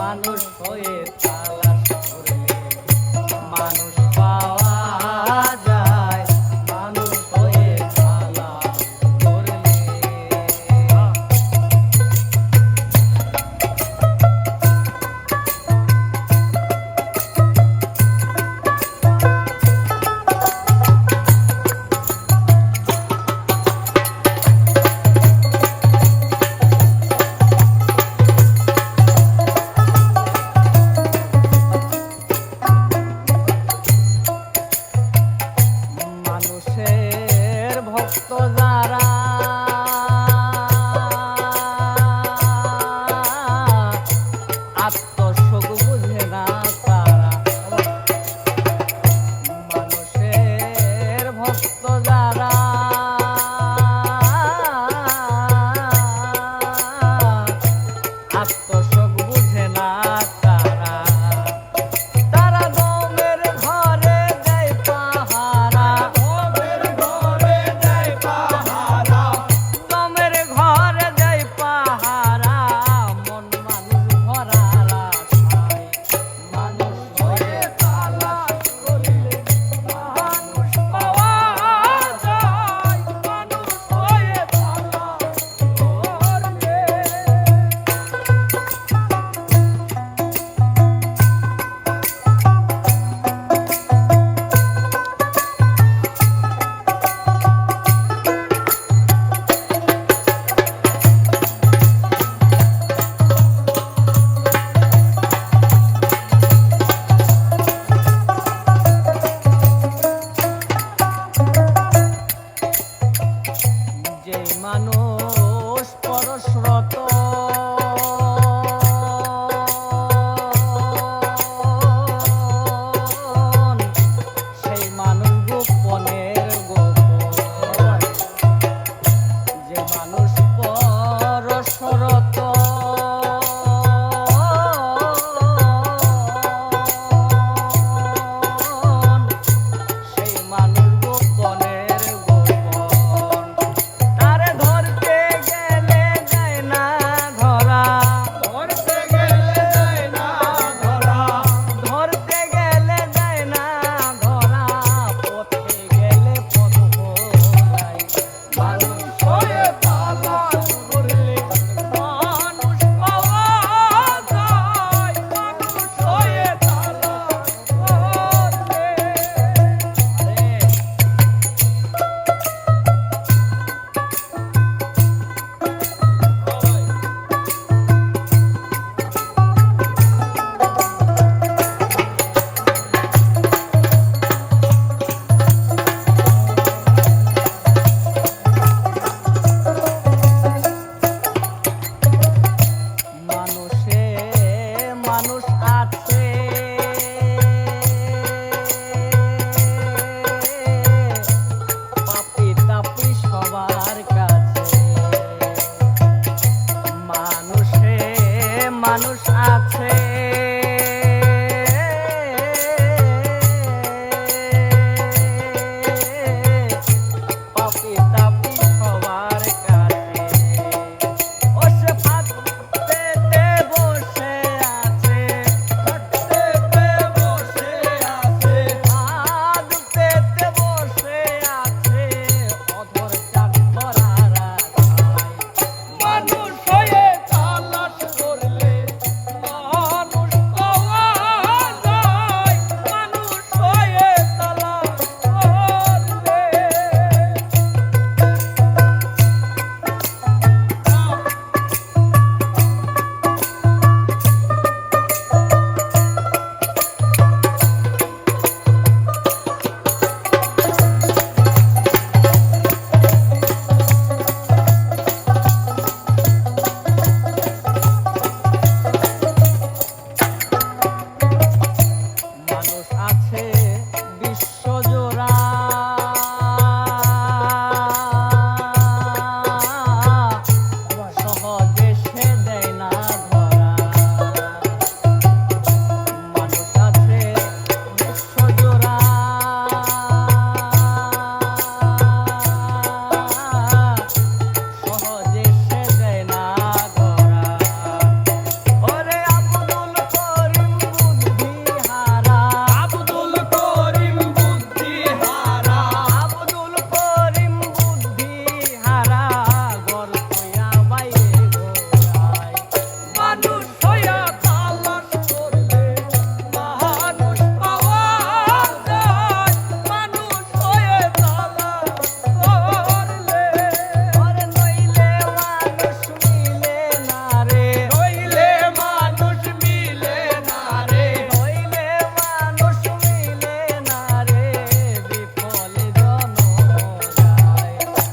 মানুষ হয়ে তালাশ করলে মানুষ পাওয়া যায়, মানুষ হয়ে তালাশ করলে। মানুষের ভক্ত যারা আত্মসুখ বুঝে না তারা, মানুষের ভক্ত যারা আত্মসুখ বুঝে না তারা, তারা দমের ঘরে দেয় পাহারা, দমের ঘরে দেয় পাহারা, দমের ঘরে দেয় পাহারা, মন মানুষ ভরা রাখায়, মানুষ হয়ে তালাশ করলে মানুষ পাওয়া যায়, মানুষ হয়ে তালাশ করলে। যে মানুষ পরশ্রত সেই মানুষ গোপনের গোপন, যে মানুষ পরশ্রত সেই মানুষ গোপনের গোপন, তারে ধরতে গেলে যায় না ধরা, ধরতে গেলে যায় না ধরা, ধরতে গেলে যায় না ধরা, পথে গেলে পথ ভোলাই, মানুষ হয়ে তালাশ করলে মানুষ পাওয়া যায়, মানুষ হয়ে তালাশ করলে। মানুষে মানুষ আছে পাপি তাপি সবার কাছে, মানুষে মানুষ আছে